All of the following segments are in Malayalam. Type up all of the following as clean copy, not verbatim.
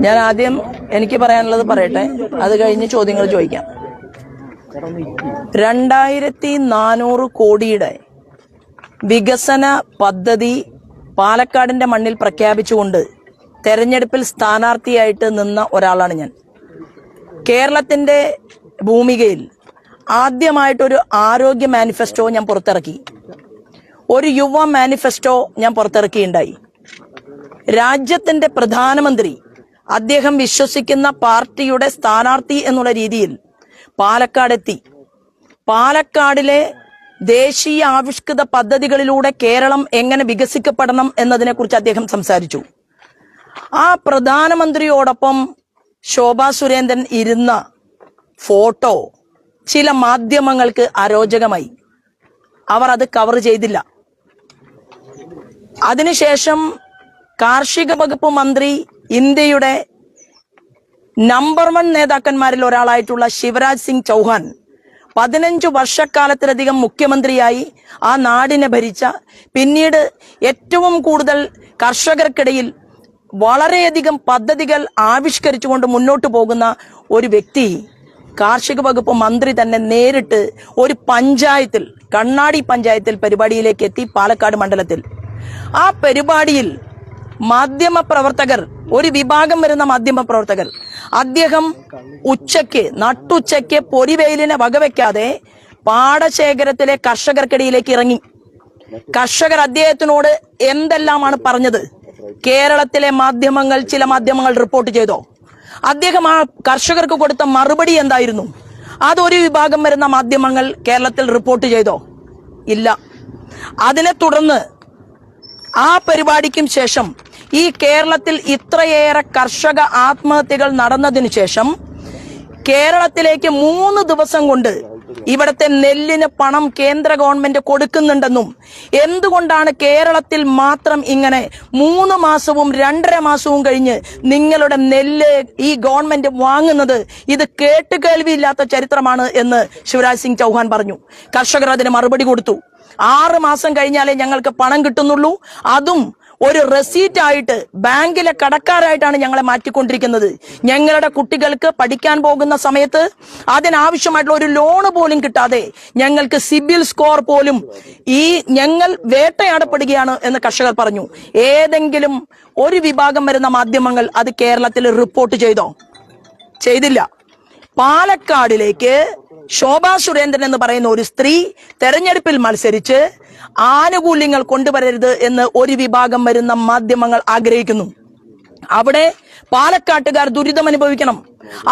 ഞാൻ ആദ്യം എനിക്ക് പറയാനുള്ളത് പറയട്ടെ, അത് കഴിഞ്ഞ് ചോദ്യങ്ങൾ ചോദിക്കാം. 2400 കോടിയുടെ വികസന പദ്ധതി പാലക്കാടിന്റെ മണ്ണിൽ പ്രഖ്യാപിച്ചുകൊണ്ട് തെരഞ്ഞെടുപ്പിൽ സ്ഥാനാർത്ഥിയായിട്ട് നിന്ന ഒരാളാണ് ഞാൻ. കേരളത്തിന്റെ ഭൂമികയിൽ ആദ്യമായിട്ടൊരു ആരോഗ്യ മാനിഫെസ്റ്റോ ഞാൻ പുറത്തിറക്കി, ഒരു യുവ മാനിഫെസ്റ്റോ ഞാൻ പുറത്തിറക്കിയുണ്ടായി. രാജ്യത്തിന്റെ പ്രധാനമന്ത്രി അദ്ദേഹം വിശ്വസിക്കുന്ന പാർട്ടിയുടെ സ്ഥാനാർത്ഥി എന്നുള്ള രീതിയിൽ പാലക്കാടെത്തി. പാലക്കാടിലെ ദേശീയ ആവിഷ്കൃത പദ്ധതികളിലൂടെ കേരളം എങ്ങനെ വികസിക്കപ്പെടണം എന്നതിനെ കുറിച്ച് അദ്ദേഹം സംസാരിച്ചു. ആ പ്രധാനമന്ത്രിയോടൊപ്പം ശോഭാ സുരേന്ദ്രൻ ഇരുന്ന ഫോട്ടോ ചില മാധ്യമങ്ങൾക്ക് അരോചകമായി. അവർ അത് കവർ ചെയ്തില്ല. അതിനുശേഷം കാർഷിക വകുപ്പ് മന്ത്രി, ഇന്ത്യയുടെ നമ്പർ 1 നേതാക്കന്മാരിൽ ഒരാളായിട്ടുള്ള ശിവരാജ് സിംഗ് ചൗഹാൻ 15 വർഷക്കാലത്തിലധികം മുഖ്യമന്ത്രിയായി ആ നാടിനെ ഭരിച്ച, പിന്നീട് ഏറ്റവും കൂടുതൽ കർഷകർക്കിടയിൽ വളരെയധികം പദ്ധതികൾ ആവിഷ്കരിച്ചുകൊണ്ട് മുന്നോട്ട് പോകുന്ന ഒരു വ്യക്തി, കാർഷിക വകുപ്പ് മന്ത്രി തന്നെ നേരിട്ട് ഒരു പഞ്ചായത്തിൽ, കണ്ണാടി പഞ്ചായത്തിൽ പരിപാടിയിലേക്ക് എത്തി. പാലക്കാട് മണ്ഡലത്തിൽ ആ പരിപാടിയിൽ മാധ്യമപ്രവർത്തകർ, ഒരു വിഭാഗം വരുന്ന മാധ്യമപ്രവർത്തകർ, അദ്ദേഹം നട്ടുച്ചയ്ക്ക് പൊരിവെയിലിനെ വകവെക്കാതെ പാടശേഖരത്തിലെ കർഷകർക്കിടയിലേക്ക് ഇറങ്ങി. കർഷകർ അദ്ദേഹത്തിനോട് എന്തെല്ലാമാണ് പറഞ്ഞത്? കേരളത്തിലെ മാധ്യമങ്ങൾ, ചില മാധ്യമങ്ങൾ റിപ്പോർട്ട് ചെയ്തോ? അദ്ദേഹം ആ കർഷകർക്ക് കൊടുത്ത മറുപടി എന്തായിരുന്നു? അതൊരു വിഭാഗം വരുന്ന മാധ്യമങ്ങൾ കേരളത്തിൽ റിപ്പോർട്ട് ചെയ്തോ? ഇല്ല. അതിനെ തുടർന്ന് ആ പരിപാടിക്കും ശേഷം ഈ കേരളത്തിൽ ഇത്രയേറെ കർഷക ആത്മഹത്യകൾ നടന്നതിനു ശേഷം കേരളത്തിലേക്ക് 3 ദിവസം കൊണ്ട് ഇവിടത്തെ നെല്ലിന് പണം കേന്ദ്ര ഗവൺമെന്റ് കൊടുക്കുന്നുണ്ടെന്നും, എന്തുകൊണ്ടാണ് കേരളത്തിൽ മാത്രം ഇങ്ങനെ 3 മാസവും 2.5 മാസവും കഴിഞ്ഞ് നിങ്ങളുടെ നെല്ല് ഈ ഗവൺമെന്റ് വാങ്ങുന്നത്? ഇത് കേട്ടുകേൾവിയില്ലാത്ത ചരിത്രമാണ് എന്ന് ശിവരാജ് സിംഗ് ചൗഹാൻ പറഞ്ഞു. കർഷകർ അതിന് മറുപടി കൊടുത്തു. 6 മാസം കഴിഞ്ഞാലേ ഞങ്ങൾക്ക് പണം കിട്ടുന്നുള്ളൂ, അതും ഒരു റെസീറ്റ് ആയിട്ട് ബാങ്കിലെ കടക്കാരായിട്ടാണ് ഞങ്ങളെ മാറ്റിക്കൊണ്ടിരിക്കുന്നത്. ഞങ്ങളുടെ കുട്ടികൾക്ക് പഠിക്കാൻ പോകുന്ന സമയത്ത് അതിനാവശ്യമായിട്ടുള്ള ഒരു ലോണ് പോലും കിട്ടാതെ ഞങ്ങൾക്ക് സിബിൽ സ്കോർ പോലും ഞങ്ങൾ വേട്ടയാടപ്പെടുകയാണ് എന്ന് കർഷകർ പറഞ്ഞു. ഏതെങ്കിലും ഒരു വിഭാഗം വരുന്ന മാധ്യമങ്ങൾ അത് കേരളത്തിൽ റിപ്പോർട്ട് ചെയ്തോ? ചെയ്തില്ല. പാലക്കാടിലേക്ക് ശോഭാ സുരേന്ദ്രൻ എന്ന് പറയുന്ന ഒരു സ്ത്രീ തെരഞ്ഞെടുപ്പിൽ മത്സരിച്ച് ആനുകൂല്യങ്ങൾ കൊണ്ടുവരരുത് എന്ന് ഒരു വിഭാഗം വരുന്ന മാധ്യമങ്ങൾ ആഗ്രഹിക്കുന്നു. അവിടെ പാലക്കാട്ടുകാർ ദുരിതം അനുഭവിക്കണം.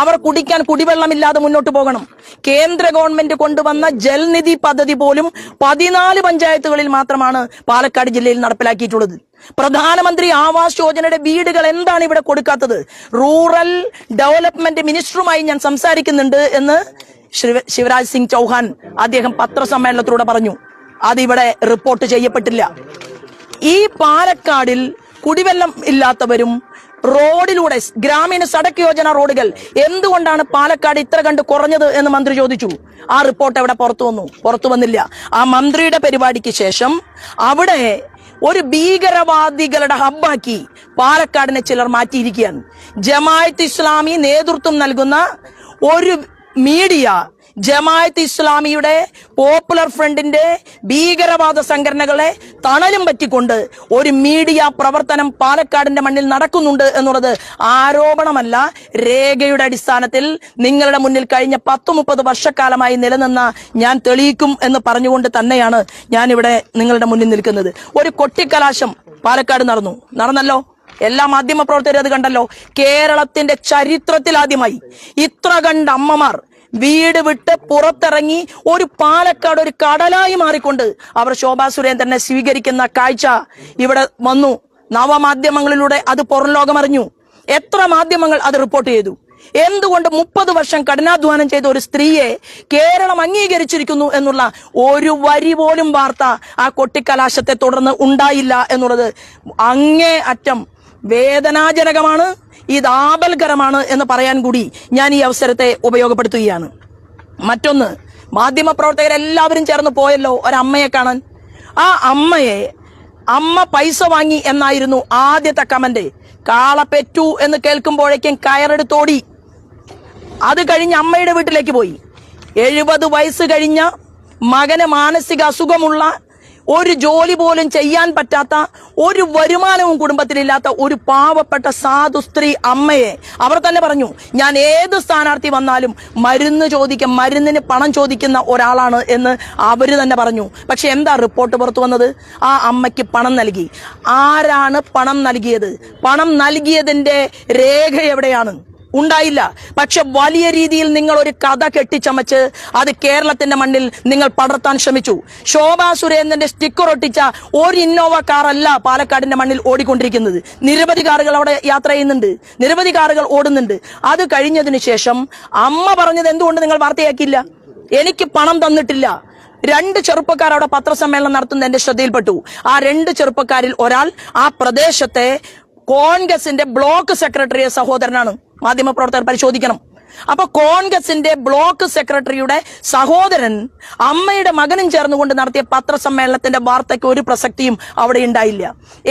അവർ കുടിക്കാൻ കുടിവെള്ളമില്ലാതെ മുന്നോട്ട് പോകണം. കേന്ദ്ര ഗവൺമെന്റ് കൊണ്ടുവന്ന ജൽനിധി പദ്ധതി പോലും 14 പഞ്ചായത്തുകളിൽ മാത്രമാണ് പാലക്കാട് ജില്ലയിൽ നടപ്പിലാക്കിയിട്ടുള്ളത്. പ്രധാനമന്ത്രി ആവാസ് യോജനയുടെ വീടുകൾ എന്താണ് ഇവിടെ കൊടുക്കാത്തത്? റൂറൽ ഡെവലപ്മെന്റ് മിനിസ്റ്ററുമായി ഞാൻ സംസാരിക്കുന്നുണ്ട് എന്ന് ശിവരാജ് സിംഗ് ചൗഹാൻ അദ്ദേഹം പത്രസമ്മേളനത്തിലൂടെ പറഞ്ഞു. അതിവിടെ റിപ്പോർട്ട് ചെയ്യപ്പെട്ടില്ല. ഈ പാലക്കാടിൽ കുടിവെള്ളം ഇല്ലാത്തവരും റോഡിലൂടെ ഗ്രാമീണ സടക്ക് യോജന റോഡുകൾ എന്തുകൊണ്ടാണ് പാലക്കാട് ഇത്ര കണ്ട് കുറഞ്ഞത് എന്ന് മന്ത്രി ചോദിച്ചു. ആ റിപ്പോർട്ട് എവിടെ പുറത്തു വന്നില്ല. ആ മന്ത്രിയുടെ പരിപാടിക്ക് ശേഷം അവിടെ ഒരു ഭീകരവാദികളുടെ ഹബ്ബാക്കി പാലക്കാടിനെ ചിലർ മാറ്റിയിരിക്കുകയാണ്. ജമാഅത്ത് ഇസ്ലാമി നേതൃത്വം നൽകുന്ന ഒരു മീഡിയ, ജമാഅത്ത് ഇസ്ലാമിയുടെ പോപ്പുലർ ഫ്രണ്ടിന്റെ ഭീകരവാദ സംഘടനകളെ തണലും പറ്റിക്കൊണ്ട് ഒരു മീഡിയ പ്രവർത്തനം പാലക്കാടിന്റെ മണ്ണിൽ നടക്കുന്നുണ്ട് എന്നുള്ളത് ആരോപണമല്ല, രേഖയുടെ അടിസ്ഥാനത്തിൽ നിങ്ങളുടെ മുന്നിൽ കഴിഞ്ഞ 10-30 വർഷക്കാലമായി നിലനിന്ന ഞാൻ തെളിയിക്കും എന്ന് പറഞ്ഞുകൊണ്ട് തന്നെയാണ് ഞാനിവിടെ നിങ്ങളുടെ മുന്നിൽ നിൽക്കുന്നത്. ഒരു കൊട്ടിക്കലാശം പാലക്കാട് നടന്നല്ലോ. എല്ലാ മാധ്യമ പ്രവർത്തകരും അത് കണ്ടല്ലോ. കേരളത്തിന്റെ ചരിത്രത്തിൽ ആദ്യമായി ഇത്ര കണ്ട അമ്മമാർ വീട് വിട്ട് പുറത്തിറങ്ങി ഒരു പാലക്കാട് ഒരു കടലായി മാറിക്കൊണ്ട് അവർ ശോഭാ സുരേന്ദ്രനെ സ്വീകരിക്കുന്ന കാഴ്ച ഇവിടെ വന്നു. നവമാധ്യമങ്ങളിലൂടെ അത് പുറം ലോകമറിഞ്ഞു. എത്ര മാധ്യമങ്ങൾ അത് റിപ്പോർട്ട് ചെയ്തു? എന്തുകൊണ്ട് 30 വർഷം കഠിനാധ്വാനം ചെയ്ത ഒരു സ്ത്രീയെ കേരളം അംഗീകരിച്ചിരിക്കുന്നു എന്നുള്ള ഒരു വരി പോലും വാർത്ത ആ കൊട്ടിക്കലാശത്തെ തുടർന്ന് ഉണ്ടായില്ല എന്നുള്ളത് അങ്ങേ അറ്റം വേദനാജനകമാണ്. ഇത് ആപൽകരമാണ് എന്ന് പറയാൻ കൂടി ഞാൻ ഈ അവസരത്തെ ഉപയോഗപ്പെടുത്തുകയാണ്. മറ്റൊന്ന്, മാധ്യമപ്രവർത്തകരെല്ലാവരും ചേർന്ന് പോയല്ലോ ഒരമ്മയെ കാണാൻ. ആ അമ്മയെ അമ്മ പൈസ വാങ്ങി എന്നായിരുന്നു ആദ്യത്തെ കമന്റ്. കാള പെറ്റു എന്ന് കേൾക്കുമ്പോഴേക്കും കയറെടുത്തോടി. അത് കഴിഞ്ഞ് അമ്മയുടെ വീട്ടിലേക്ക് പോയി. 70 വയസ്സ് കഴിഞ്ഞ മകന് മാനസിക അസുഖമുള്ള, ഒരു ജോലി പോലും ചെയ്യാൻ പറ്റാത്ത, ഒരു വരുമാനവും കുടുംബത്തിലില്ലാത്ത ഒരു പാവപ്പെട്ട സാധു സ്ത്രീ അമ്മയെ അവർ തന്നെ പറഞ്ഞു, ഞാൻ ഏത് സ്ഥാനാർത്ഥി വന്നാലും മരുന്നിന് പണം ചോദിക്കുന്ന ഒരാളാണ് എന്ന് അവര് തന്നെ പറഞ്ഞു. പക്ഷെ എന്താ റിപ്പോർട്ട് പുറത്തു വന്നത്? ആ അമ്മയ്ക്ക് പണം നൽകി. ആരാണ് പണം നൽകിയത്? പണം നൽകിയതിന്റെ രേഖ എവിടെയാണ്? ഉണ്ടായില്ല. പക്ഷെ വലിയ രീതിയിൽ നിങ്ങൾ ഒരു കഥ കെട്ടിച്ചമച്ച് അത് കേരളത്തിന്റെ മണ്ണിൽ നിങ്ങൾ പടർത്താൻ ശ്രമിച്ചു. ശോഭാ സുരേന്ദ്രന്റെ സ്റ്റിക്കർ ഒട്ടിച്ച ഒരു ഇന്നോവ കാറല്ല പാലക്കാടിന്റെ മണ്ണിൽ ഓടിക്കൊണ്ടിരിക്കുന്നത്. നിരവധി കാറുകൾ അവിടെ യാത്ര ചെയ്യുന്നുണ്ട്, നിരവധി കാറുകൾ ഓടുന്നുണ്ട്. അത് കഴിഞ്ഞതിന് ശേഷം അമ്മ പറഞ്ഞത് എന്തുകൊണ്ട് നിങ്ങൾ വാർത്തയാക്കിയില്ല? എനിക്ക് പണം തന്നിട്ടില്ല. 2 ചെറുപ്പക്കാർ അവിടെ പത്രസമ്മേളനം നടത്തുന്ന എന്റെ ശ്രദ്ധയിൽപ്പെട്ടു. ആ 2 ചെറുപ്പക്കാരിൽ ഒരാൾ ആ പ്രദേശത്തെ കോൺഗ്രസിന്റെ ബ്ലോക്ക് സെക്രട്ടറി സഹോദരനാണ്. മാധ്യമപ്രവർത്തകർ പരിശോധിക്കണം. അപ്പൊ കോൺഗ്രസിന്റെ ബ്ലോക്ക് സെക്രട്ടറിയുടെ സഹോദരൻ അമ്മയുടെ മകനും ചേർന്നുകൊണ്ട് നടത്തിയ പത്രസമ്മേളനത്തിന്റെ വാർത്തയ്ക്ക് ഒരു പ്രസക്തിയും അവിടെ ഉണ്ടായില്ല.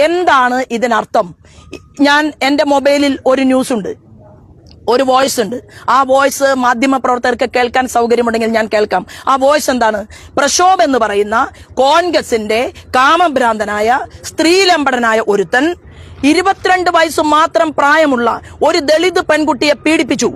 എന്താണ് ഇതിനർത്ഥം? ഞാൻ എന്റെ മൊബൈലിൽ ഒരു ന്യൂസ് ഉണ്ട്, ഒരു വോയിസ് ഉണ്ട്. ആ വോയിസ് മാധ്യമപ്രവർത്തകർക്ക് കേൾക്കാൻ സൗകര്യമുണ്ടെങ്കിൽ ഞാൻ കേൾക്കാം. ആ വോയിസ് എന്താണ്? പ്രക്ഷോഭ് എന്ന് പറയുന്ന കോൺഗ്രസിന്റെ കാമഭ്രാന്തനായ സ്ത്രീലമ്പടനായ ഒരുത്തൻ 22 വയസ്സ് മാത്രം പ്രായമുള്ള ഒരു ദളിത് പെൺകുട്ടിയെ പീഡിപ്പിച്ചു.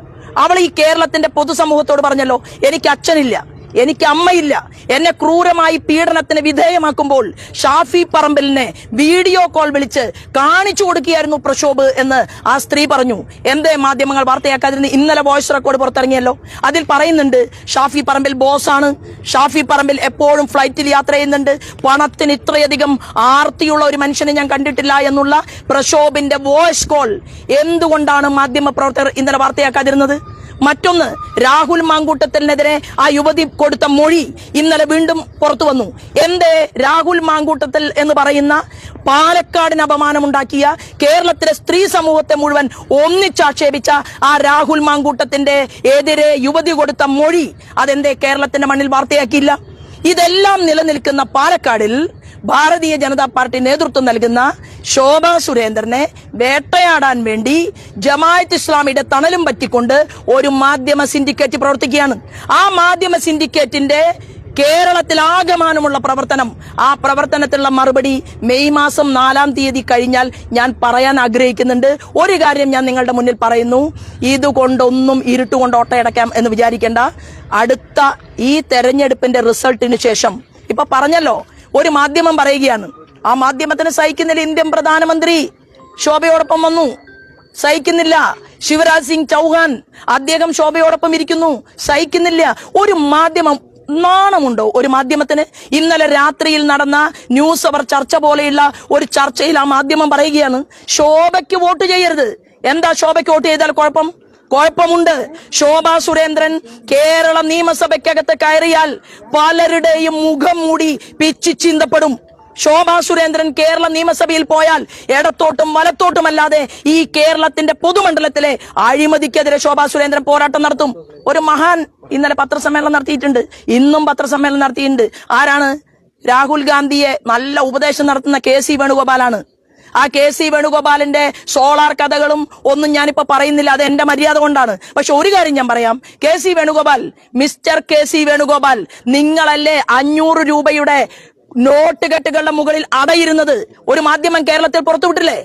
അവൾ ഈ കേരളത്തിന്റെ പൊതുസമൂഹത്തോട് പറഞ്ഞല്ലോ, എനിക്ക് അച്ഛനില്ല, എനിക്ക് അമ്മയില്ല. എന്നെ ക്രൂരമായി പീഡനത്തിന് വിധേയമാക്കുമ്പോൾ ഷാഫി പറമ്പിലിനെ വീഡിയോ കോൾ വിളിച്ച് കാണിച്ചു കൊടുക്കുകയായിരുന്നു പ്രക്ഷോഭ് എന്ന് ആ സ്ത്രീ പറഞ്ഞു. എന്തേ മാധ്യമങ്ങൾ വാർത്തയാക്കാതിരുന്ന്? ഇന്നലെ വോയിസ് റെക്കോർഡ് പുറത്തിറങ്ങിയല്ലോ. അതിൽ പറയുന്നുണ്ട് ഷാഫി പറമ്പിൽ ബോസാണ്, ഷാഫി പറമ്പിൽ എപ്പോഴും ഫ്ലൈറ്റിൽ യാത്ര ചെയ്യുന്നുണ്ട്, പണത്തിന് ഇത്രയധികം ആർത്തിയുള്ള ഒരു മനുഷ്യനെ ഞാൻ കണ്ടിട്ടില്ല എന്നുള്ള പ്രക്ഷോഭിന്റെ വോയിസ് കോൾ എന്തുകൊണ്ടാണ് മാധ്യമപ്രവർത്തകർ ഇന്നലെ വാർത്തയാക്കാതിരുന്നത്? മറ്റൊന്ന്, രാഹുൽ മാങ്കൂട്ടത്തിനെതിരെ ആ യുവതി കൊടുത്ത മൊഴി ഇന്നലെ വീണ്ടും പുറത്തു വന്നു. എന്തേ രാഹുൽ മാങ്കൂട്ടത്തിൽ എന്ന് പറയുന്ന പാലക്കാടിന് അപമാനമുണ്ടാക്കിയ, കേരളത്തിലെ സ്ത്രീ സമൂഹത്തെ മുഴുവൻ ഒന്നിച്ചാക്ഷേപിച്ച ആ രാഹുൽ മാങ്കൂട്ടത്തിന്റെ എതിരെ യുവതി കൊടുത്ത മൊഴി അതെന്തേ കേരളത്തിന്റെ മണ്ണിൽ വാർത്തയാക്കിയില്ല? ഇതെല്ലാം നിലനിൽക്കുന്ന പാലക്കാടിൽ ഭാരതീയ ജനതാ പാർട്ടി നേതൃത്വം നൽകുന്ന ശോഭാ സുരേന്ദ്രനെ വേട്ടയാടാൻ വേണ്ടി ജമാഅത്ത് ഇസ്ലാമിയുടെ തണലും പറ്റിക്കൊണ്ട് ഒരു മാധ്യമ സിൻഡിക്കേറ്റ് പ്രവർത്തിക്കുകയാണ്. ആ മാധ്യമ സിൻഡിക്കേറ്റിന്റെ കേരളത്തിലാകമാനമുള്ള പ്രവർത്തനം, ആ പ്രവർത്തനത്തിലുള്ള മറുപടി മെയ് മാസം 4-ാം തീയതി കഴിഞ്ഞാൽ ഞാൻ പറയാൻ ആഗ്രഹിക്കുന്നുണ്ട്. ഒരു കാര്യം ഞാൻ നിങ്ങളുടെ മുന്നിൽ പറയുന്നു, ഇതുകൊണ്ടൊന്നും ഇരുട്ടുകൊണ്ട് ഓട്ടയടക്കാം എന്ന് വിചാരിക്കേണ്ട. അടുത്ത ഈ തെരഞ്ഞെടുപ്പിന്റെ റിസൾട്ടിന് ശേഷം, ഇപ്പൊ പറഞ്ഞല്ലോ, ഒരു മാധ്യമം പറയുകയാണ്, ആ മാധ്യമത്തിന് സഹിക്കുന്നില്ല. ഇന്ത്യൻ പ്രധാനമന്ത്രി ശോഭയോടൊപ്പം വന്നു, സഹിക്കുന്നില്ല. ശിവരാജ് സിംഗ് ചൗഹാൻ അദ്ദേഹം ശോഭയോടൊപ്പം ഇരിക്കുന്നു, സഹിക്കുന്നില്ല. ഒരു മാധ്യമം, നാണമുണ്ടോ ഒരു മാധ്യമത്തിന്? ഇന്നലെ രാത്രിയിൽ നടന്ന ന്യൂസ് അവർ ചർച്ച പോലെയുള്ള ഒരു ചർച്ചയിൽ ആ മാധ്യമം പറയുകയാണ്, ശോഭയ്ക്ക് വോട്ട് ചെയ്യരുത്. എന്താ ശോഭയ്ക്ക് വോട്ട് ചെയ്താൽ കുഴപ്പം? കുഴപ്പമുണ്ട്. ശോഭാ സുരേന്ദ്രൻ കേരള നിയമസഭയ്ക്കകത്ത് കയറിയാൽ പലരുടെയും മുഖം മൂടി പിച്ചി ചിന്തപ്പെടും. ശോഭാ സുരേന്ദ്രൻ കേരള നിയമസഭയിൽ പോയാൽ ഇടത്തോട്ടും വലത്തോട്ടുമല്ലാതെ ഈ കേരളത്തിന്റെ പൊതുമണ്ഡലത്തിലെ അഴിമതിക്കെതിരെ ശോഭാ സുരേന്ദ്രൻ പോരാട്ടം നടത്തും. ഒരു മഹാൻ ഇന്നലെ പത്രസമ്മേളനം നടത്തിയിട്ടുണ്ട്, ഇന്നും പത്രസമ്മേളനം നടത്തിയിട്ടുണ്ട്. ആരാണ്? രാഹുൽ ഗാന്ധിയെ നല്ല ഉപദേശം നടത്തുന്ന KC വേണുഗോപാലാണ്. ആ KC വേണുഗോപാലിന്റെ സോളാർ കഥകളും ഒന്നും ഞാനിപ്പോ പറയുന്നില്ല, അത് എന്റെ മര്യാദ കൊണ്ടാണ്. പക്ഷെ ഒരു കാര്യം ഞാൻ പറയാം, KC Venugopal, mister KC Venugopal, നിങ്ങളല്ലേ 500 രൂപയുടെ നോട്ട് കെട്ടുകളുടെ മുകളിൽ അടയിരുന്നത് ഒരു മാധ്യമം കേരളത്തിൽ പുറത്തുവിട്ടില്ലേ?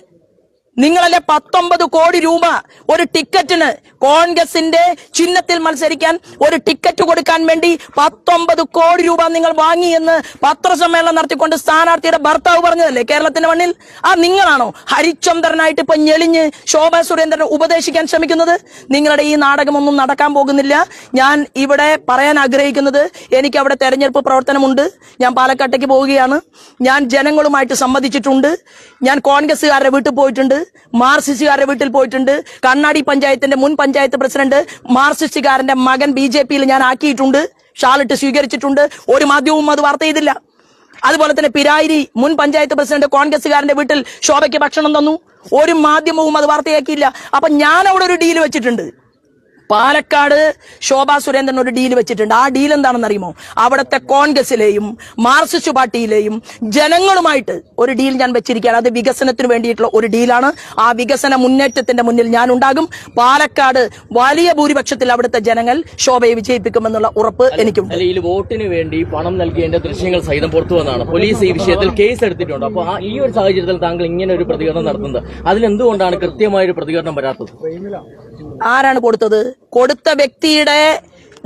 നിങ്ങളല്ലേ 19 കോടി രൂപ ഒരു ടിക്കറ്റിന്, കോൺഗ്രസിന്റെ ചിഹ്നത്തിൽ മത്സരിക്കാൻ ഒരു ടിക്കറ്റ് കൊടുക്കാൻ വേണ്ടി 19 കോടി രൂപ നിങ്ങൾ വാങ്ങി എന്ന് പത്രസമ്മേളനം നടത്തിക്കൊണ്ട് സ്ഥാനാർത്ഥിയുടെ ഭർത്താവ് പറഞ്ഞതല്ലേ കേരളത്തിന്റെ മണ്ണിൽ? ആ നിങ്ങളാണോ ഹരിചന്ദ്രനായിട്ട് ഇപ്പൊ ഞെളിഞ്ഞ് ശോഭാ സുരേന്ദ്രനെ ഉപദേശിക്കാൻ ശ്രമിക്കുന്നത്? നിങ്ങളുടെ ഈ നാടകമൊന്നും നടക്കാൻ പോകുന്നില്ല. ഞാൻ ഇവിടെ പറയാൻ ആഗ്രഹിക്കുന്നത്, എനിക്ക് അവിടെ തെരഞ്ഞെടുപ്പ് പ്രവർത്തനമുണ്ട്. ഞാൻ പാലക്കാട്ടേക്ക് പോവുകയാണ്. ഞാൻ ജനങ്ങളുമായിട്ട് സംവദിച്ചിട്ടുണ്ട്. ഞാൻ കോൺഗ്രസുകാരുടെ വീട്ടിൽ പോയിട്ടുണ്ട്, മാർക്സിസ്റ്റുകാരുടെ വീട്ടിൽ പോയിട്ടുണ്ട്. കണ്ണാടി പഞ്ചായത്തിന്റെ മുൻ പഞ്ചായത്ത് പ്രസിഡന്റ് മാർക്സിസ്റ്റുകാരന്റെ മകൻ BJP-യിൽ ഞാൻ ആക്കിയിട്ടുണ്ട്, ഷാളിട്ട് സ്വീകരിച്ചിട്ടുണ്ട്. ഒരു മാധ്യമവും അത് വാർത്ത ചെയ്തില്ല. അതുപോലെ തന്നെ പിരായിരി മുൻ പഞ്ചായത്ത് പ്രസിഡന്റ് കോൺഗ്രസുകാരന്റെ വീട്ടിൽ ശോഭയ്ക്ക് ഭക്ഷണം തന്നു, ഒരു മാധ്യമവും അത് വാർത്തയാക്കിയില്ല. അപ്പൊ ഞാൻ അവിടെ ഒരു ഡീൽ വെച്ചിട്ടുണ്ട്. പാലക്കാട് ശോഭാ സുരേന്ദ്രൻ ഒരു ഡീൽ വെച്ചിട്ടുണ്ട്. ആ ഡീൽ എന്താണെന്ന് അറിയുമോ? അവിടുത്തെ കോൺഗ്രസിലെയും മാർക്സിസ്റ്റ് പാർട്ടിയിലെയും ജനങ്ങളുമായിട്ട് ഒരു ഡീൽ ഞാൻ വെച്ചിരിക്കുകയാണ്. അത് വികസനത്തിന് വേണ്ടിയിട്ടുള്ള ഒരു ഡീലാണ്. ആ വികസന മുന്നേറ്റത്തിന്റെ മുന്നിൽ ഞാൻ ഉണ്ടാകും. പാലക്കാട് വലിയ ഭൂരിപക്ഷത്തിൽ അവിടുത്തെ ജനങ്ങൾ ശോഭയെ വിജയിപ്പിക്കുമെന്നുള്ള ഉറപ്പ് എനിക്കുണ്ട്. ഈ വോട്ടിന് വേണ്ടി പണം നൽകിയതിന്റെ ദൃശ്യങ്ങൾ സഹിതം പുറത്തു വന്നതാണ്. പോലീസ് ഈ വിഷയത്തിൽ കേസ് എടുത്തിട്ടുണ്ട്. അപ്പോൾ ഈ ഒരു സാഹചര്യത്തിൽ താങ്കൾ ഇങ്ങനെ ഒരു പ്രതികരണം നടത്തുന്നത് അതിലെന്തുകൊണ്ടാണ് കൃത്യമായൊരു പ്രതികരണം വരാത്തത്? ആരാണ് കൊടുത്തത്? കൊടുത്ത വ്യക്തിയുടെ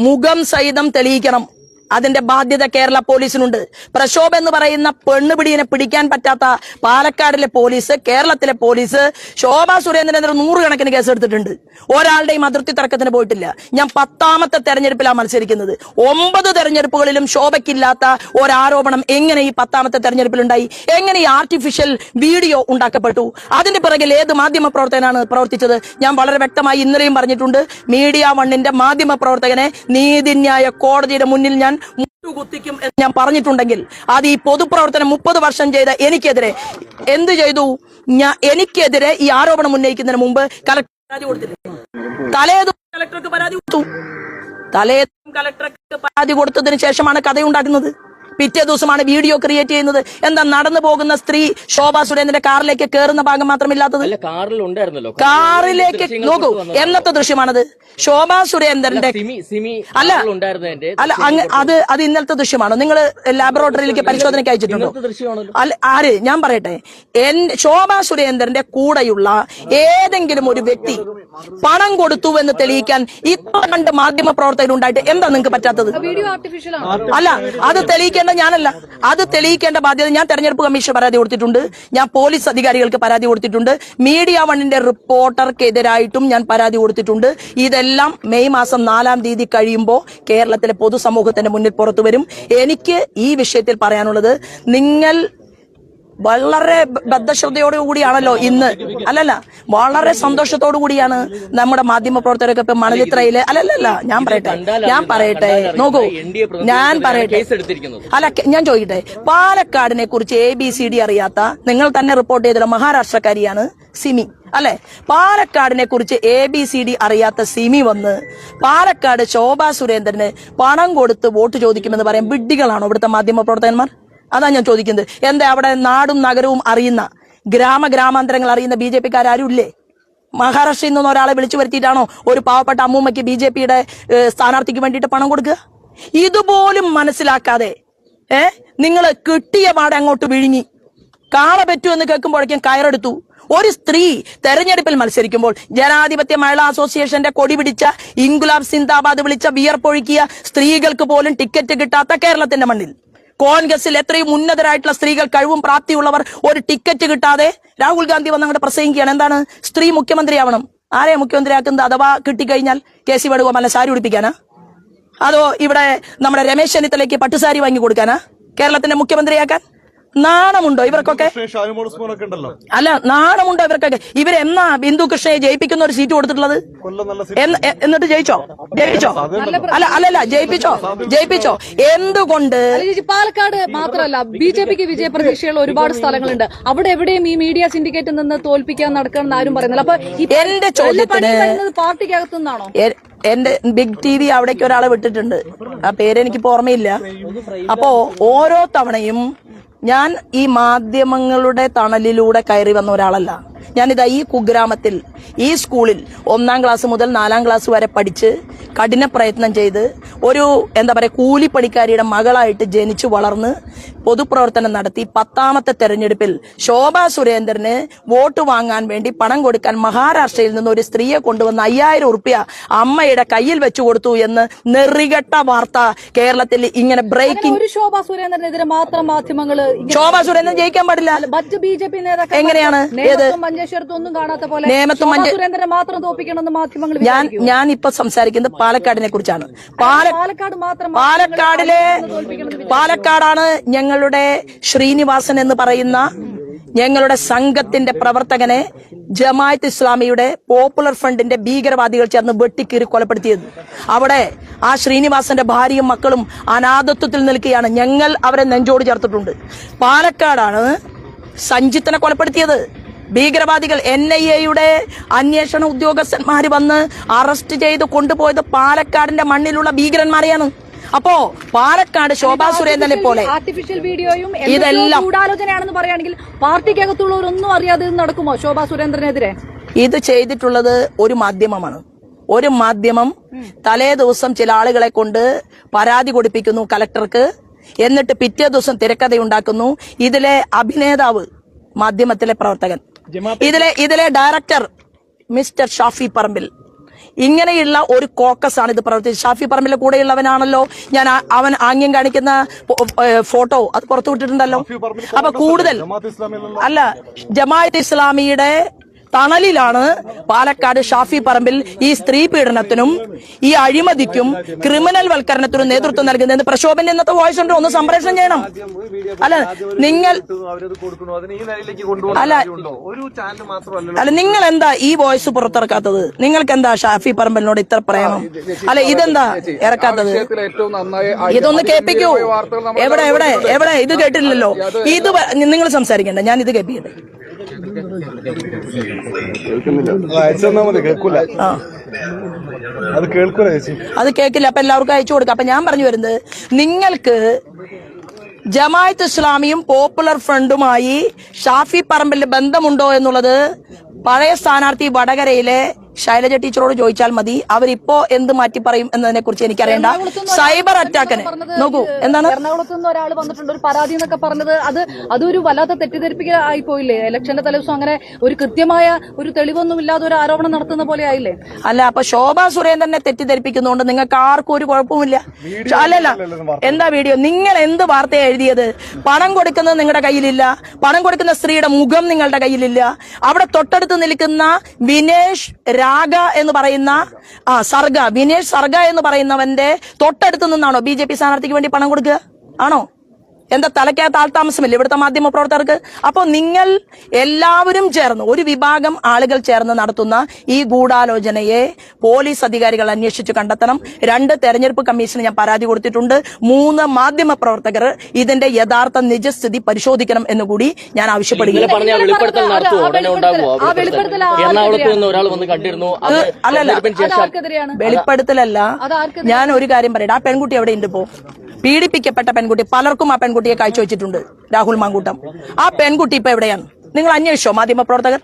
മുഖം സഹിതം തെളിയിക്കണം. അതിന്റെ ബാധ്യത കേരള പോലീസിനുണ്ട്. പ്രക്ഷോഭം എന്ന് പറയുന്ന പെണ്ണുപിടിയെ പിടിക്കാൻ പറ്റാത്ത പാലക്കാടിലെ പോലീസ്, കേരളത്തിലെ പോലീസ് ശോഭാ സുരേന്ദ്രനെതിരെ 100 കണക്കിന് കേസ് എടുത്തിട്ടുണ്ട്. ഒരാളുടെയും അതിർത്തി തർക്കത്തിന് പോയിട്ടില്ല. ഞാൻ 10ാമത്തെ തെരഞ്ഞെടുപ്പിലാണ് മത്സരിക്കുന്നത്. 9 തെരഞ്ഞെടുപ്പുകളിലും ശോഭയ്ക്കില്ലാത്ത ഒരാരോപണം എങ്ങനെ ഈ 10ാമത്തെ തെരഞ്ഞെടുപ്പിലുണ്ടായി? എങ്ങനെ ഈ ആർട്ടിഫിഷ്യൽ വീഡിയോ ഉണ്ടാക്കപ്പെട്ടു? അതിന്റെ പിറകിൽ ഏത് മാധ്യമ പ്രവർത്തകനാണ് പ്രവർത്തിച്ചത്? ഞാൻ വളരെ വ്യക്തമായി ഇന്നലെയും പറഞ്ഞിട്ടുണ്ട്. മീഡിയ വണ്ണിന്റെ മാധ്യമ പ്രവർത്തകനെ നീതിന്യായ കോടതിയുടെ മുന്നിൽ ഞാൻ മുട്ടുകുത്തിക്കും എന്ന് ഞാൻ പറഞ്ഞിട്ടുണ്ടെങ്കിൽ അത് ഈ പൊതുപ്രവർത്തനം 30 വർഷം ചെയ്ത എനിക്കെതിരെ എന്ത് ചെയ്തു? എനിക്കെതിരെ ഈ ആരോപണം ഉന്നയിക്കുന്നതിന് മുമ്പ് കളക്ടർ പരാതി കൊടുത്തില്ലേ? തലേതും കളക്ടർക്ക് പരാതി കൊടുത്തു. തലേതും കളക്ടർക്ക് പരാതി കൊടുത്തതിന് ശേഷമാണ് കഥയുണ്ടാക്കുന്നത്. പിറ്റേ ദിവസമാണ് വീഡിയോ ക്രിയേറ്റ് ചെയ്യുന്നത്. എന്താ നടന്നു പോകുന്ന സ്ത്രീ ശോഭാ സുരേന്ദ്രന്റെ കാറിലേക്ക് കയറുന്ന ഭാഗം മാത്രമില്ലാത്തത്? കാറിലേക്ക് നോക്കൂ. എന്നത്തെ ദൃശ്യമാണത്? ശോഭാ സുരേന്ദ്രന്റെ അല്ല അത് ഇന്നലത്തെ ദൃശ്യമാണോ? നിങ്ങൾ ലാബറട്ടറിയിലേക്ക് പരിശോധനയ്ക്ക് അയച്ചിട്ടുണ്ടോ? അല്ല ആര്? ഞാൻ പറയട്ടെ, ശോഭാ സുരേന്ദ്രന്റെ കൂടെയുള്ള ഏതെങ്കിലും ഒരു വ്യക്തി പണം കൊടുത്തു എന്ന് തെളിയിക്കാൻ ഇത്ര കണ്ട് മാധ്യമ പ്രവർത്തകരുണ്ടായിട്ട് എന്താ നിങ്ങൾക്ക് പറ്റാത്തത്? അല്ല, അത് തെളിയിക്കേണ്ട ഞാനല്ല. അത് തെളിയിക്കേണ്ട ബാധ്യത ഞാൻ തെരഞ്ഞെടുപ്പ് കമ്മീഷൻ പരാതി കൊടുത്തിട്ടുണ്ട്. ഞാൻ പോലീസ് അധികാരികൾക്ക് പരാതി കൊടുത്തിട്ടുണ്ട്. മീഡിയ വണ്ണിന്റെ റിപ്പോർട്ടർക്കെതിരായിട്ടും ഞാൻ പരാതി കൊടുത്തിട്ടുണ്ട്. ഇതെല്ലാം മെയ് മാസം 4-ാം തീയതി കഴിയുമ്പോൾ കേരളത്തിലെ പൊതുസമൂഹത്തിന്റെ മുന്നിൽ പുറത്തു വരും. എനിക്ക് ഈ വിഷയത്തിൽ പറയാനുള്ളത്, നിങ്ങൾ വളരെ ബദ്ധശ്രദ്ധയോടുകൂടിയാണല്ലോ ഇന്ന്, അല്ലല്ല വളരെ സന്തോഷത്തോടു കൂടിയാണ് നമ്മുടെ മാധ്യമ പ്രവർത്തകരൊക്കെ ഇപ്പൊ മണലിത്രയില് ഞാൻ പറയട്ടെ നോക്കൂ, ഞാൻ പറയട്ടെ, അല്ല ഞാൻ ചോദിക്കട്ടെ, പാലക്കാടിനെ കുറിച്ച് ABCD അറിയാത്ത, നിങ്ങൾ തന്നെ റിപ്പോർട്ട് ചെയ്ത മഹാരാഷ്ട്രക്കാരിയാണ് സിമി, അല്ലെ? പാലക്കാടിനെ കുറിച്ച് ABCD അറിയാത്ത സിമി വന്ന് പാലക്കാട് ശോഭാ സുരേന്ദ്രന് പണം കൊടുത്ത് വോട്ട് ചോദിക്കുമെന്ന് പറയാൻ വിഡ്ഢികളാണോ ഇവിടുത്തെ മാധ്യമ പ്രവർത്തകന്മാർ? അതാ ഞാൻ ചോദിക്കുന്നത്. എന്താ അവിടെ നാടും നഗരവും അറിയുന്ന, ഗ്രാമാന്തരങ്ങൾ അറിയുന്ന BJP-ക്കാരും ഇല്ലേ? മഹാരാഷ്ട്രയിൽ നിന്ന് ഒരാളെ വിളിച്ചു വരുത്തിയിട്ടാണോ ഒരു പാവപ്പെട്ട അമ്മൂമ്മയ്ക്ക് BJP-യുടെ സ്ഥാനാർത്ഥിക്ക് വേണ്ടിയിട്ട് പണം കൊടുക്കുക? ഇതുപോലും മനസ്സിലാക്കാതെ നിങ്ങൾ കിട്ടിയ പാടെ അങ്ങോട്ട് വിഴുങ്ങി. കാള പറ്റൂ എന്ന് കേൾക്കുമ്പോഴേക്കും കയറെടുത്തു. ഒരു സ്ത്രീ തെരഞ്ഞെടുപ്പിൽ മത്സരിക്കുമ്പോൾ ജനാധിപത്യ മഹിളാ അസോസിയേഷന്റെ കൊടി പിടിച്ച, ഇൻകുലാബ് സിന്ദാബാദ് വിളിച്ച, വിയർപ്പൊഴുക്കിയ സ്ത്രീകൾക്ക് പോലും ടിക്കറ്റ് കിട്ടാത്ത കേരളത്തിന്റെ മണ്ണിൽ കോൺഗ്രസിൽ എത്രയും ഉന്നതരായിട്ടുള്ള സ്ത്രീകൾ, കഴിവും പ്രാപ്തിയുള്ളവർ ഒരു ടിക്കറ്റ് കിട്ടാതെ രാഹുൽ ഗാന്ധി വന്ന് അങ്ങോട്ട് പ്രസംഗിക്കുകയാണ്. എന്താണ്? സ്ത്രീ മുഖ്യമന്ത്രിയാവണം. ആരെയാ മുഖ്യമന്ത്രിയാക്കുന്നത്? അഥവാ കിട്ടിക്കഴിഞ്ഞാൽ KC വേണുഗോപാലിനെ സാരി ഉടുപ്പിക്കാനാ? അതോ ഇവിടെ നമ്മുടെ രമേശ് ചെന്നിത്തലയ്ക്ക് പട്ടുസാരി വാങ്ങി കൊടുക്കാനാ കേരളത്തിന്റെ മുഖ്യമന്ത്രിയാക്കാൻ? നാണമുണ്ടോ ഇവർക്കൊക്കെ? അല്ല, നാണമുണ്ടോ ഇവർക്കൊക്കെ? ഇവരെന്നാ ബിന്ദു കൃഷ്ണയെ ജയിപ്പിക്കുന്ന ഒരു സീറ്റ് കൊടുത്തിട്ടുള്ളത്? എന്നിട്ട് ജയിച്ചോ? അല്ലല്ല, ജയിപ്പിച്ചോ? എന്തുകൊണ്ട്? പാലക്കാട് മാത്രമല്ല, BJP-ക്ക് വിജയ പ്രതീക്ഷയുള്ള ഒരുപാട് സ്ഥലങ്ങളുണ്ട്. അവിടെ എവിടെയും ഈ മീഡിയ സിൻഡിക്കേറ്റിൽ നിന്ന് തോൽപ്പിക്കാൻ നടക്കണം ആരും പറയുന്നില്ല. അപ്പൊ എന്റെ ചോദ്യത്തിന് പാർട്ടിക്കകത്തു നിന്നാണോ? എന്റെ ബിഗ് TV അവിടേക്ക് ഒരാളെ വിട്ടിട്ടുണ്ട്. ആ പേരെനിക്കിപ്പോ ഓർമ്മയില്ല. അപ്പോ ഓരോ തവണയും ഞാൻ ഈ മാധ്യമങ്ങളുടെ തണലിലൂടെ കയറി വന്ന ഒരാളല്ല. ഞാനിതാ ഈ കുഗ്രാമത്തിൽ, ഈ സ്കൂളിൽ 1-ാം ക്ലാസ് മുതൽ 4-ാം ക്ലാസ് വരെ പഠിച്ച് കഠിന പ്രയത്നം ചെയ്ത് ഒരു കൂലിപ്പണിക്കാരിയുടെ മകളായിട്ട് ജനിച്ചു വളർന്ന് പൊതുപ്രവർത്തനം നടത്തി 10ാമത്തെ തെരഞ്ഞെടുപ്പിൽ ശോഭാ സുരേന്ദ്രന് വോട്ട് വാങ്ങാൻ വേണ്ടി പണം കൊടുക്കാൻ മഹാരാഷ്ട്രയിൽ നിന്ന് ഒരു സ്ത്രീയെ കൊണ്ടുവന്ന് 5000 ഉറുപ്പ്യ അമ്മയുടെ കയ്യിൽ വെച്ചു കൊടുത്തു എന്ന് നെറികെട്ട വാർത്ത കേരളത്തിൽ ഇങ്ങനെ ബ്രേക്കിംഗ്. ശോഭാ സുരേന്ദ്രനെതിരെ മാത്രം മാധ്യമങ്ങള്, ശോഭാ സുരേന്ദ്രൻ ജയിക്കാൻ പാടില്ല. മറ്റ് BJP നേതാക്കൾ എങ്ങനെയാണ് മഞ്ചേശ്വരത്തൊന്നും കാണാത്ത പോലെ സുരേന്ദ്രനെ മാത്രം തോപ്പിക്കണമെന്ന് മാധ്യമങ്ങൾ. ഞാൻ ഇപ്പൊ സംസാരിക്കുന്നത് പാലക്കാടിനെ കുറിച്ചാണ്. പാലക്കാടാണ് ഞങ്ങളുടെ ശ്രീനിവാസൻ എന്ന് പറയുന്ന ഞങ്ങളുടെ സംഘത്തിന്റെ പ്രവർത്തകനെ ജമാഅത്ത് ഇസ്ലാമിയുടെ പോപ്പുലർ ഫ്രണ്ടിന്റെ ഭീകരവാദികൾ ചേർന്ന് വെട്ടിക്കീറി കൊലപ്പെടുത്തിയത്. അവിടെ ആ ശ്രീനിവാസന്റെ ഭാര്യയും മക്കളും അനാഥത്വത്തിൽ നിൽക്കുകയാണ്. ഞങ്ങൾ അവരെ നെഞ്ചോട് ചേർത്തിട്ടുണ്ട്. പാലക്കാടാണ് സഞ്ജിത്തിനെ കൊലപ്പെടുത്തിയത്. ഭീകരവാദികൾ NIA-യുടെ അന്വേഷണ ഉദ്യോഗസ്ഥന്മാർ വന്ന് അറസ്റ്റ് ചെയ്ത് കൊണ്ടുപോയത് പാലക്കാടിന്റെ മണ്ണിലുള്ള ഭീകരന്മാരെയാണ്. അപ്പോ പാലക്കാട് ശോഭാ സുരേന്ദ്രനെ പോലെ ആർട്ടിഫിഷ്യൽ വീഡിയോയും ഇതെല്ലാം ഗൂഢാലോചനയാണെന്ന് പറയുകയാണെങ്കിൽ പാർട്ടിക്കകത്തുള്ളവരൊന്നും അറിയാതെ ഇത് നടക്കുമോ ശോഭാ സുരേന്ദ്രനെതിരെ? ഇത് ചെയ്തിട്ടുള്ളത് ഒരു മാധ്യമമാണ്. ഒരു മാധ്യമം തലേ ദിവസം ചില ആളുകളെ കൊണ്ട് പരാതി കൊടുപ്പിക്കുന്നു കലക്ടർക്ക്, എന്നിട്ട് പിറ്റേ ദിവസം തിരക്കഥയുണ്ടാക്കുന്നു. ഇതിലെ അഭിനേതാവ് മാധ്യമത്തിലെ പ്രവർത്തകൻ, ഇതിലെ ഡയറക്ടർ മിസ്റ്റർ ഷാഫി പറമ്പിൽ. ഇങ്ങനെയുള്ള ഒരു കോക്കസ് ആണ് ഇത് പ്രവർത്തിച്ചത്. ഷാഫി പറമ്പിലെ കൂടെയുള്ളവനാണല്ലോ ഞാൻ അവൻ ആംഗ്യം കാണിക്കുന്ന ഫോട്ടോ അത് പുറത്തുവിട്ടിട്ടുണ്ടല്ലോ. അപ്പൊ കൂടുതൽ അല്ല, ജമാഅത്ത് ഇസ്ലാമിയുടെ തണലിലാണ് പാലക്കാട് ഷാഫി പറമ്പിൽ ഈ സ്ത്രീ പീഡനത്തിനും ഈ അഴിമതിക്കും ക്രിമിനൽ വൽക്കരണത്തിനും നേതൃത്വം നൽകുന്നതെന്ന് പ്രക്ഷോഭന്റെ ഇന്നത്തെ വോയിസ് ഉണ്ട്, ഒന്ന് സംപ്രേഷണം ചെയ്യണം. അല്ല നിങ്ങൾ നിങ്ങൾ എന്താ ഈ വോയിസ് പുറത്തിറക്കാത്തത്? നിങ്ങൾക്ക് എന്താ ഷാഫി പറമ്പിലിനോട് ഇത്ര പ്രേമം? അല്ല ഇതെന്താ ഇറക്കാത്തത്? ഇതൊന്ന് കേൾപ്പിക്കൂ. എവിടെ എവിടെ എവിടെ ഇത് കേട്ടില്ലല്ലോ. ഇത് നിങ്ങൾ സംസാരിക്കണ്ട, ഞാൻ ഇത് കേൾപ്പിക്കട്ടെ. അത് കേൾക്കില്ല. അപ്പൊ എല്ലാവർക്കും അയച്ചു കൊടുക്കാം. അപ്പൊ ഞാൻ പറഞ്ഞു വരുന്നത്, നിങ്ങൾക്ക് ജമാഅത്ത് ഇസ്ലാമിയും പോപ്പുലർ ഫ്രണ്ടുമായി ഷാഫി പറമ്പിലിന്റെ ബന്ധമുണ്ടോ എന്നുള്ളത് പഴയ സ്ഥാനാർത്ഥി വടകരയിലെ ശൈലജ ടീച്ചറോട് ചോദിച്ചാൽ മതി. അവരിപ്പോ എന്ത് മാറ്റി പറയും എന്നതിനെ കുറിച്ച് എനിക്കറിയണ്ട. സൈബർ അറ്റാക്കിന് നോക്കൂ, എന്താണ് എറണാകുളത്ത് നിന്ന് ഒരാൾ വന്നിട്ടുണ്ട് ഒരു പരാതി എന്നൊക്കെ പറഞ്ഞത്, അതൊരു വല്ലാത്ത തെറ്റിദ്ധരിപ്പിക്കായി പോയില്ലേ? ഇലക്ഷന്റെ തലേദിവസം അങ്ങനെ ഒരു കൃത്യമായ ഒരു തെളിവൊന്നും ഇല്ലാതെ ഒരു ആരോപണം നടത്തുന്ന പോലെ ആയില്ലേ? അല്ല, അപ്പൊ ശോഭാ സുരേന്ദ്രനെ തെറ്റിദ്ധരിപ്പിക്കുന്നതുകൊണ്ട് നിങ്ങൾക്ക് ആർക്കും ഒരു കുഴപ്പമില്ല. അല്ലല്ല, എന്താ വീഡിയോ? നിങ്ങൾ എന്ത് വാർത്തയാണ് എഴുതിയത്? പണം കൊടുക്കുന്നത് നിങ്ങളുടെ കയ്യിലില്ല, പണം കൊടുക്കുന്ന സ്ത്രീയുടെ മുഖം നിങ്ങളുടെ കയ്യിലില്ല. അവിടെ തൊട്ടടുത്ത് നിൽക്കുന്ന വിനേഷ് രാഗ എന്ന് പറയുന്ന വിനേഷ് സർഗ എന്ന് പറയുന്നവന്റെ തൊട്ടടുത്ത് നിന്നാണോ BJP സ്ഥാനാർത്ഥിക്ക് വേണ്ടി പണം കൊടുക്കുക? ആണോ? എന്താ തലയ്ക്കകത്ത് ആൾതാമസമില്ല ഇവിടുത്തെ മാധ്യമ പ്രവർത്തകർക്ക്? അപ്പോൾ നിങ്ങൾ എല്ലാവരും ചേർന്ന്, ഒരു വിഭാഗം ആളുകൾ ചേർന്ന് നടത്തുന്ന ഈ ഗൂഢാലോചനയെ പോലീസ് അധികാരികൾ അന്വേഷിച്ച് കണ്ടെത്തണം. 2 തെരഞ്ഞെടുപ്പ് കമ്മീഷന് ഞാൻ പരാതി കൊടുത്തിട്ടുണ്ട്. 3 മാധ്യമ പ്രവർത്തകർ ഇതിന്റെ യഥാർത്ഥ നിജസ്ഥിതി പരിശോധിക്കണം എന്നുകൂടി ഞാൻ ആവശ്യപ്പെടുകയാണ്. അല്ലല്ല, വെളിപ്പെടുത്തലല്ല. ഞാൻ ഒരു കാര്യം പറയട്ടെ. ആ പെൺകുട്ടി എവിടെ ഉണ്ട്? ഇപ്പോ പീഡിപ്പിക്കപ്പെട്ട പെൺകുട്ടി, പലർക്കും ആ പെൺകുട്ടിയെ കാഴ്ചവെച്ചിട്ടുണ്ട് രാഹുൽ മാങ്കൂട്ടം. ആ പെൺകുട്ടി ഇപ്പൊ എവിടെയാണ്? നിങ്ങൾ അന്വേഷിച്ചോ മാധ്യമ പ്രവർത്തകർ?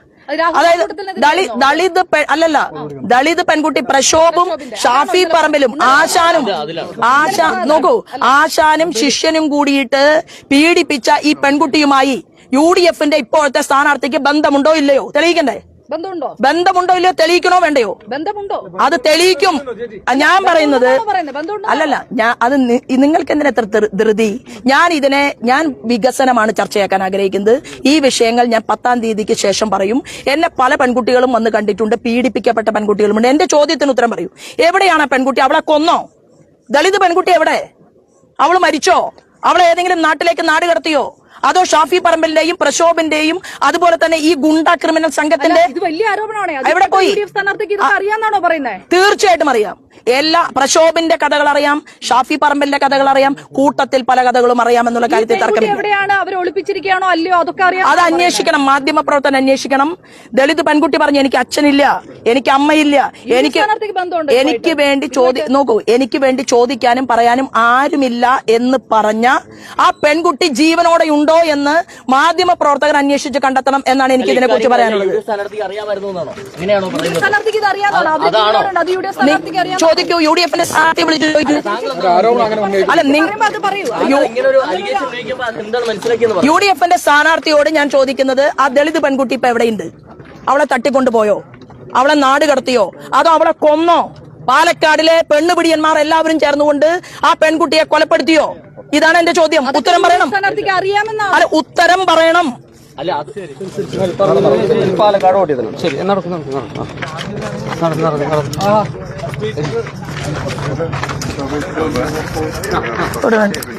അതായത് ദളിത് പെൺകുട്ടി പ്രക്ഷോഭും ഷാഫി പറമ്പിലും ആശാനും ശിഷ്യനും കൂടിയിട്ട് പീഡിപ്പിച്ച ഈ പെൺകുട്ടിയുമായി UDFന്റെ ഇപ്പോഴത്തെ സ്ഥാനാർത്ഥിക്ക് ബന്ധമുണ്ടോ ഇല്ലയോ തെളിയിക്കണ്ടേ? ബന്ധമുണ്ടോ ഇല്ലയോ തെളിയിക്കണോ വേണ്ടയോ? ബന്ധമുണ്ടോ? അത് തെളിയിക്കും. ഞാൻ പറയുന്നത് അല്ലല്ല, അത് നിങ്ങൾക്ക് എന്തിനാ ധൃതി? ഞാൻ വികസനമാണ് ചർച്ചയാക്കാൻ ആഗ്രഹിക്കുന്നത്. ഈ വിഷയങ്ങൾ ഞാൻ 10-ാം തീയതിക്ക് ശേഷം പറയും. എന്നെ പല പെൺകുട്ടികളും വന്ന് കണ്ടിട്ടുണ്ട്, പീഡിപ്പിക്കപ്പെട്ട പെൺകുട്ടികളുമുണ്ട്. എന്റെ ചോദ്യത്തിന് ഉത്തരം പറയൂ. എവിടെയാണ് ആ പെൺകുട്ടി? അവളെ കൊന്നോ? ദളിത് പെൺകുട്ടി എവിടെ? അവൾ മരിച്ചോ? അവളെ ഏതെങ്കിലും നാട്ടിലേക്ക് നാട് കടത്തിയോ? അതോ ഷാഫി പറമ്പിലിന്റെയും പ്രക്ഷോഭിന്റെയും അതുപോലെ തന്നെ ഈ ഗുണ്ട ക്രിമിനൽ സംഘത്തിന്റെ വലിയ ആരോപണമാണ്? എവിടെ പോയി? അറിയാന്നാണോ പറയുന്നത്? തീർച്ചയായിട്ടും അറിയാം. എല്ലാ പ്രക്ഷോഭിന്റെ കഥകൾ അറിയാം, ഷാഫി പറമ്പിലിന്റെ കഥകൾ അറിയാം, കൂട്ടത്തിൽ പല കഥകളും അറിയാമെന്നുള്ള കാര്യത്തിൽ തർക്കമില്ല. എവിടെയാണ് അവർ ഒളിപ്പിച്ചിരിക്കുകയാണോ അല്ലയോ അതൊക്കെ അറിയാം. അത് അന്വേഷിക്കണം, മാധ്യമ പ്രവർത്തനം അന്വേഷിക്കണം. ദളിത് പെൺകുട്ടി പറഞ്ഞു എനിക്ക് അച്ഛനില്ല, എനിക്ക് അമ്മയില്ല, എനിക്ക് വേണ്ടി നോക്കൂ, എനിക്ക് വേണ്ടി ചോദിക്കാനും പറയാനും ആരുമില്ല എന്ന് പറഞ്ഞ ആ പെൺകുട്ടി ജീവനോടെ ഉണ്ടോ എന്ന് മാധ്യമ പ്രവർത്തകർ അന്വേഷിച്ച് കണ്ടെത്തണം എന്നാണ് എനിക്ക് ഇതിനെ കുറിച്ച് പറയാനുള്ളത്. ചോദിക്കൂ, UDFന്റെ സ്ഥാനാർത്ഥിയെ വിളിച്ചു ചോദിക്കൂ. അല്ല, UDFന്റെ സ്ഥാനാർത്ഥിയോട് ഞാൻ ചോദിക്കുന്നത്, ആ ദളിത് പെൺകുട്ടി ഇപ്പൊ എവിടെയുണ്ട്? അവളെ തട്ടിക്കൊണ്ടുപോയോ? അവളെ നാട് കടത്തിയോ? അതോ അവളെ കൊന്നോ? പാലക്കാടിലെ പെണ്ണുപിടിയന്മാർ എല്ലാവരും ചേർന്നുകൊണ്ട് ആ പെൺകുട്ടിയെ കൊലപ്പെടുത്തിയോ? ഇതാണ് എന്റെ ചോദ്യം. ഉത്തരം പറയണം. അല്ല, ഉത്തരം പറയണം. പാലക്കാട് ഓടിയതല്ലോ. ശരി, നടക്കും. നടക്കും.